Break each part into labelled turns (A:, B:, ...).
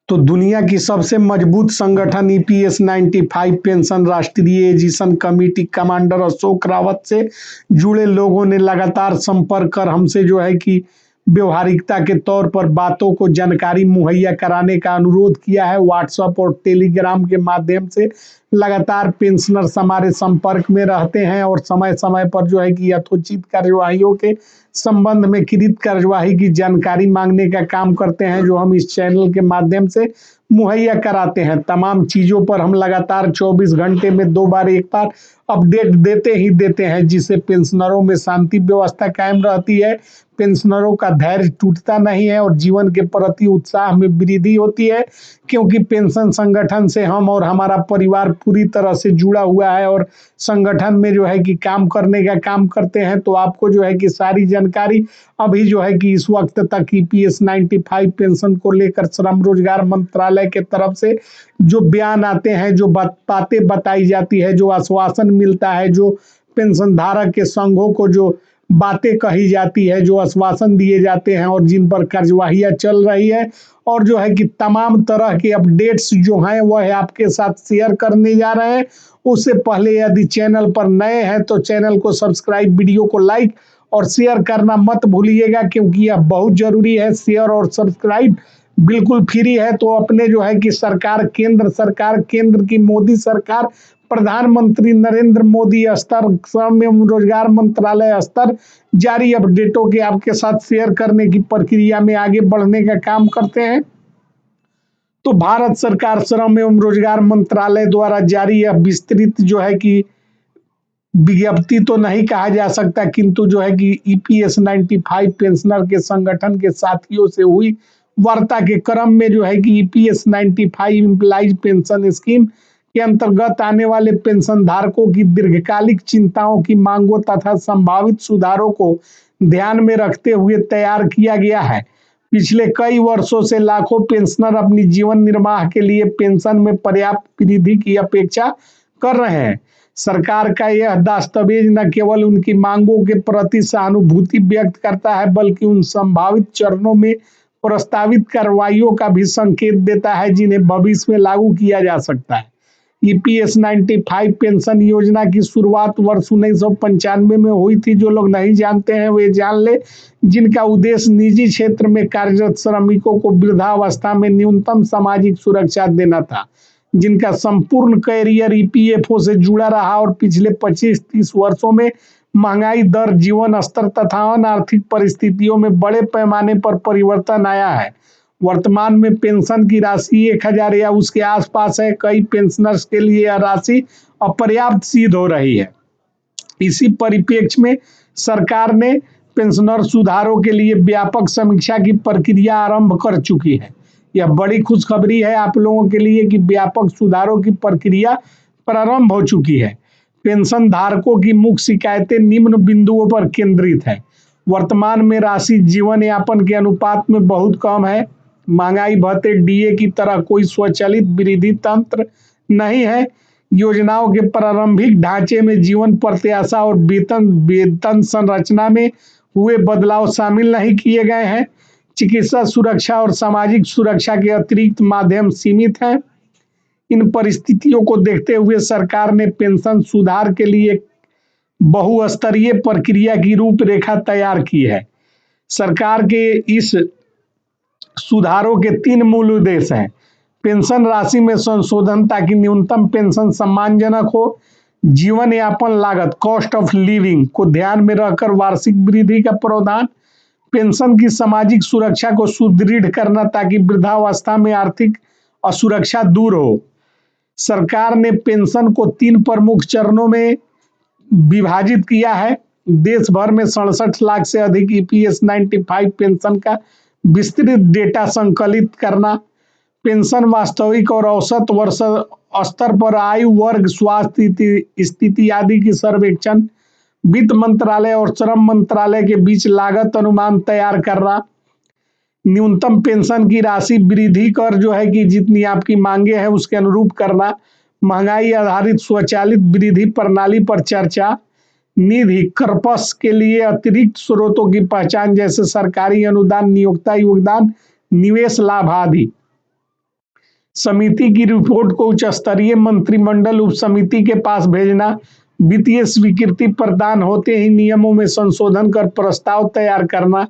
A: तो दुनिया की सबसे मजबूत संगठन ईपीएस 95 पेंशन राष्ट्रीय एजीशन कमेटी कमांडर अशोक रावत से जुड़े लोगों ने लगातार संपर्क कर हमसे जो है कि व्यवहारिकता के तौर पर बातों को जानकारी मुहैया कराने का अनुरोध किया है। व्हाट्सएप और टेलीग्राम के माध्यम से लगातार पेंशनर्स हमारे संपर्क में रहते हैं और समय समय पर जो है कि यथोचित कार्यवाहियों के संबंध में कृत कार्यवाही की जानकारी मांगने का काम करते हैं, जो हम इस चैनल के माध्यम से मुहैया कराते हैं। तमाम चीज़ों पर हम लगातार 24 घंटे में 2 बार 1 बार अपडेट देते ही देते हैं, जिससे पेंशनरों में शांति व्यवस्था कायम रहती है, पेंशनरों का धैर्य टूटता नहीं है और जीवन के प्रति उत्साह में वृद्धि होती है। क्योंकि पेंशन संगठन से हम और हमारा परिवार पूरी तरह से जुड़ा हुआ है और संगठन में जो है कि काम करने का काम करते हैं, तो आपको जो है कि सारी जानकारी अभी जो है कि इस वक्त तक ईपीएस 95 पेंशन को लेकर श्रम रोजगार मंत्रालय के तरफ से जो बयान आते हैं, जो बातें बताई जाती है, जो आश्वासन मिलता है, जो पेंशन धारक के संघों को जो बातें कही जाती है, जो आश्वासन दिए जाते हैं और जिन पर कार्यवाहियाँ चल रही है और जो है कि तमाम तरह के अपडेट्स जो हैं वह आपके साथ शेयर करने जा रहे हैं। उससे पहले यदि चैनल पर नए हैं तो चैनल को सब्सक्राइब, वीडियो को लाइक और शेयर करना मत भूलिएगा, क्योंकि यह बहुत ज़रूरी है। शेयर और सब्सक्राइब बिल्कुल फ्री है। तो अपने जो है कि केंद्र सरकार, केंद्र की मोदी सरकार, प्रधानमंत्री नरेंद्र मोदी स्तर, श्रम एवं रोजगार मंत्रालय स्तर जारी अपडेटों के आपके साथ शेयर करने की प्रक्रिया में आगे बढ़ने का काम करते हैं। तो भारत सरकार श्रम एवं रोजगार मंत्रालय द्वारा जारी यह विस्तृत जो है कि विज्ञप्ति तो नहीं कहा जा सकता, किंतु जो है कि ईपीएस 95 पेंशनर के संगठन के साथियों से हुई वार्ता के क्रम में जो है कि ईपीएस 95 एम्प्लॉइज पेंशन स्कीम के अंतर्गत आने वाले पेंशन धारकों की दीर्घकालिक चिंताओं की मांगों तथा संभावित सुधारों को ध्यान में रखते हुए तैयार किया गया है। पिछले कई वर्षों से लाखों पेंशनर अपनी जीवन निर्वाह के लिए पेंशन में पर्याप्त वृद्धि की अपेक्षा कर रहे हैं। सरकार का यह दस्तावेज न केवल उनकी मांगों के प्रति सहानुभूति व्यक्त करता है, बल्कि उन संभावित चरणों में प्रस्तावित कार्रवाइयों का भी संकेत देता है जिन्हें भविष्य में लागू किया जा सकता है। ईपीएस 95 पेंशन योजना की शुरुआत वर्ष 1995 में हुई थी। जो लोग नहीं जानते हैं वे जान ले, जिनका उद्देश्य निजी क्षेत्र में कार्यरत श्रमिकों को वृद्धावस्था में न्यूनतम सामाजिक सुरक्षा देना था, जिनका संपूर्ण कैरियर ईपीएफओ से जुड़ा रहा और पिछले 25-30 वर्षों में महंगाई दर, जीवन स्तर तथा अन्य आर्थिक परिस्थितियों में बड़े पैमाने पर परिवर्तन आया है। वर्तमान में पेंशन की राशि 1000 या उसके आसपास है। कई पेंशनर्स के लिए यह राशि अपर्याप्त सिद्ध हो रही है। इसी परिप्रेक्ष्य में सरकार ने पेंशनर सुधारों के लिए व्यापक समीक्षा की प्रक्रिया आरंभ कर चुकी है। यह बड़ी खुशखबरी है आप लोगों के लिए कि व्यापक सुधारों की प्रक्रिया प्रारंभ हो चुकी है। पेंशन धारकों की मुख्य शिकायतें निम्न बिंदुओं पर केंद्रित है। वर्तमान में राशि जीवन यापन के अनुपात में बहुत कम है। महंगाई भत्ते डीए की तरह कोई स्वचालित वृद्धि तंत्र नहीं है। योजनाओं के प्रारंभिक ढांचे में जीवन प्रत्याशा और वेतन संरचना में हुए बदलाव शामिल नहीं किए गए हैं। चिकित्सा सुरक्षा और सामाजिक सुरक्षा के अतिरिक्त माध्यम सीमित हैं। इन परिस्थितियों को देखते हुए सरकार ने पेंशन सुधार के लिए बहुस्तरीय प्रक्रिया की रूपरेखा तैयार की है। सरकार के इस सुधारों के 3 मूल उद्देश्य हैं। पेंशन राशि में संशोधन ताकि न्यूनतम पेंशन सम्मानजनक हो, जीवन यापन लागत कॉस्ट ऑफ लिविंग को ध्यान में रखकर वार्षिक वृद्धि का प्रावधान, पेंशन की सामाजिक सुरक्षा को सुदृढ़ करना ताकि वृद्धावस्था में आर्थिक असुरक्षा दूर हो। सरकार ने पेंशन को 3 प्रमुख चरणों में विभाजित किया है। देश भर में 67 लाख से अधिक ईपीएस 95 पेंशन का विस्तृत डेटा संकलित करना, पेंशन वास्तविक और औसत वर्ष स्तर पर आयु वर्ग, स्वास्थ्य स्थिति आदि की सर्वेक्षण, वित्त मंत्रालय और श्रम मंत्रालय के बीच लागत अनुमान तैयार करना, न्यूनतम पेंशन की राशि वृद्धि कर जो है कि जितनी आपकी मांगे हैं उसके अनुरूप करना, महंगाई आधारित स्वचालित वृद्धि प्रणाली पर चर्चा, निधि कर्पस के लिए अतिरिक्त स्रोतों की पहचान जैसे सरकारी अनुदान, नियोक्ता योगदान, निवेश लाभ आदि। समिति की रिपोर्ट को उच्च स्तरीय मंत्रिमंडल उप समिति के पास भेजना, वित्तीय स्वीकृति प्रदान होते ही नियमों में संशोधन कर प्रस्ताव तैयार करना,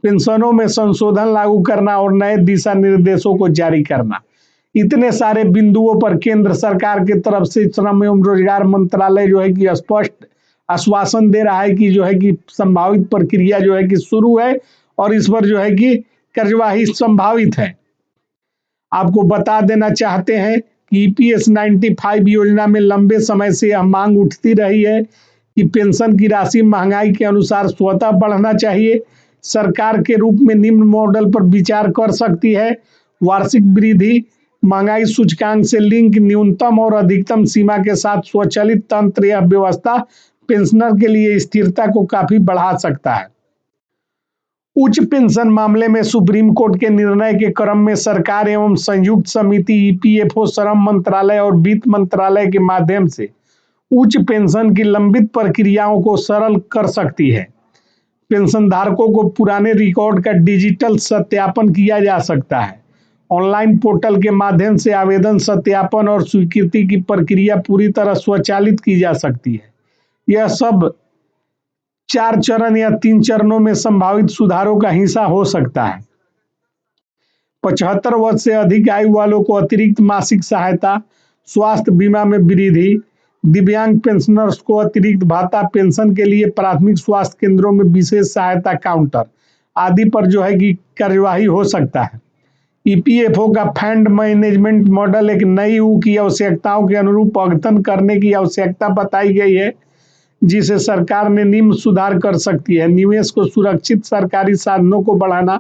A: पेंशनों में संशोधन लागू करना और नए दिशा निर्देशों को जारी करना। इतने सारे बिंदुओं पर केंद्र सरकार की तरफ से श्रम एवं रोजगार मंत्रालय जो है कि स्पष्ट आश्वासन दे रहा है कि जो है कि संभावित प्रक्रिया जो है कि शुरू है और इस पर जो है कि कार्यवाही संभावित है। आपको बता देना चाहते हैं कि ईपीएस 95 योजना में लंबे समय से यह मांग उठती रही है कि पेंशन की राशि महंगाई के अनुसार स्वतः बढ़ना चाहिए। सरकार के रूप में निम्न मॉडल पर विचार कर सकती है: वार्षिक वृद्धि, महंगाई सूचकांक से लिंक, न्यूनतम और अधिकतम सीमा के साथ स्वचालित तंत्र। यह व्यवस्था पेंशनर के लिए स्थिरता को काफी बढ़ा सकता है। उच्च पेंशन मामले में सुप्रीम कोर्ट के निर्णय के क्रम में सरकार एवं संयुक्त समिति ईपीएफओ, श्रम मंत्रालय और वित्त मंत्रालय के माध्यम से उच्च पेंशन की लंबित प्रक्रियाओं को सरल कर सकती है। पेंशनधारकों को पुराने रिकॉर्ड का डिजिटल सत्यापन किया जा सकता है। ऑनलाइन पोर्टल के माध्यम से आवेदन, सत्यापन और स्वीकृति की प्रक्रिया पूरी तरह स्वचालित की जा सकती है। यह सब 4 चरण या 3 चरणों में संभावित सुधारों का हिस्सा हो सकता है। 75 वर्ष से अधिक आयु वालों को अतिरिक्त मासिक सहायता, स्वास्थ्य बीमा में वृद्धि, दिव्यांग पेंशनर्स को अतिरिक्त भाता, पेंशन के लिए प्राथमिक स्वास्थ्य केंद्रों में विशेष सहायता काउंटर आदि पर जो है कि कार्यवाही हो सकता है। ईपीएफओ का फंड मैनेजमेंट मॉडल एक नई युग की आवश्यकताओं के अनुरूप अद्यतन करने की आवश्यकता बताई गई है, जिसे सरकार ने निम्न सुधार कर सकती है: निवेश को सुरक्षित, सरकारी साधनों को बढ़ाना,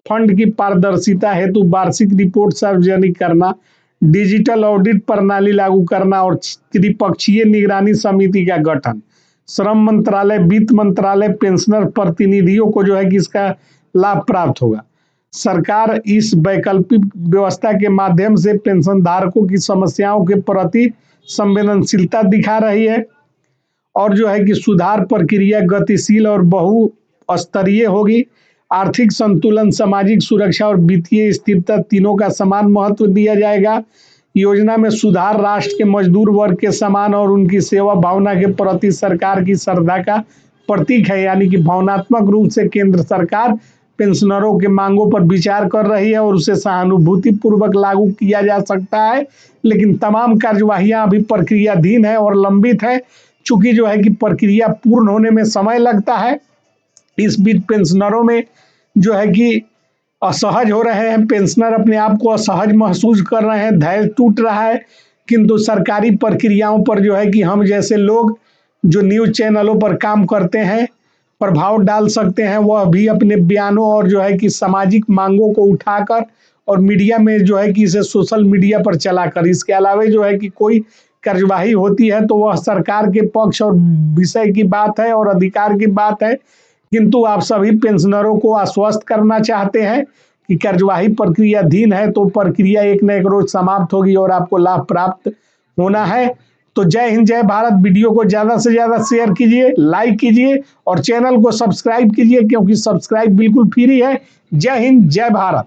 A: फंड की पारदर्शिता हेतु वार्षिक रिपोर्ट सार्वजनिक करना, डिजिटल ऑडिट प्रणाली लागू करना और त्रिपक्षीय निगरानी समिति का गठन। श्रम मंत्रालय, वित्त मंत्रालय, पेंशनर प्रतिनिधियों को जो है कि इसका लाभ प्राप्त होगा। सरकार इस वैकल्पिक व्यवस्था के माध्यम से पेंशनधारकों की समस्याओं के प्रति संवेदनशीलता दिखा रही है और जो है कि सुधार प्रक्रिया गतिशील और बहुस्तरीय होगी। आर्थिक संतुलन, सामाजिक सुरक्षा और वित्तीय स्थिरता तीनों का समान महत्व दिया जाएगा। योजना में सुधार राष्ट्र के मजदूर वर्ग के समान और उनकी सेवा भावना के प्रति सरकार की श्रद्धा का प्रतीक है। यानी कि भावनात्मक रूप से केंद्र सरकार पेंशनरों के मांगों पर विचार कर रही है और उसे सहानुभूति पूर्वक लागू किया जा सकता है, लेकिन तमाम कार्यवाहियां अभी प्रक्रियाधीन है और लंबित है। चूंकि जो है कि प्रक्रिया पूर्ण होने में समय लगता है, इस बीच पेंशनरों में जो है कि असहज हो रहे हैं, पेंशनर अपने आप को असहज महसूस कर रहे हैं, धैर्य टूट रहा है। किंतु सरकारी प्रक्रियाओं पर जो है कि हम जैसे लोग जो न्यूज चैनलों पर काम करते हैं प्रभाव डाल सकते हैं। वह भी अपने बयानों और जो है कि सामाजिक मांगों को उठाकर और मीडिया में जो है कि इसे सोशल मीडिया पर चलाकर, इसके अलावा जो है कि कोई कार्यवाही होती है तो वह सरकार के पक्ष और विषय की बात है और अधिकार की बात है। किंतु आप सभी पेंशनरों को आश्वस्त करना चाहते हैं कि कार्यवाही प्रक्रियाधीन है, तो प्रक्रिया एक न एक रोज समाप्त होगी और आपको लाभ प्राप्त होना है। तो जय हिंद, जय भारत। वीडियो को ज़्यादा से ज़्यादा शेयर कीजिए, लाइक कीजिए और चैनल को सब्सक्राइब कीजिए, क्योंकि सब्सक्राइब बिल्कुल फ्री है। जय हिंद, जय भारत।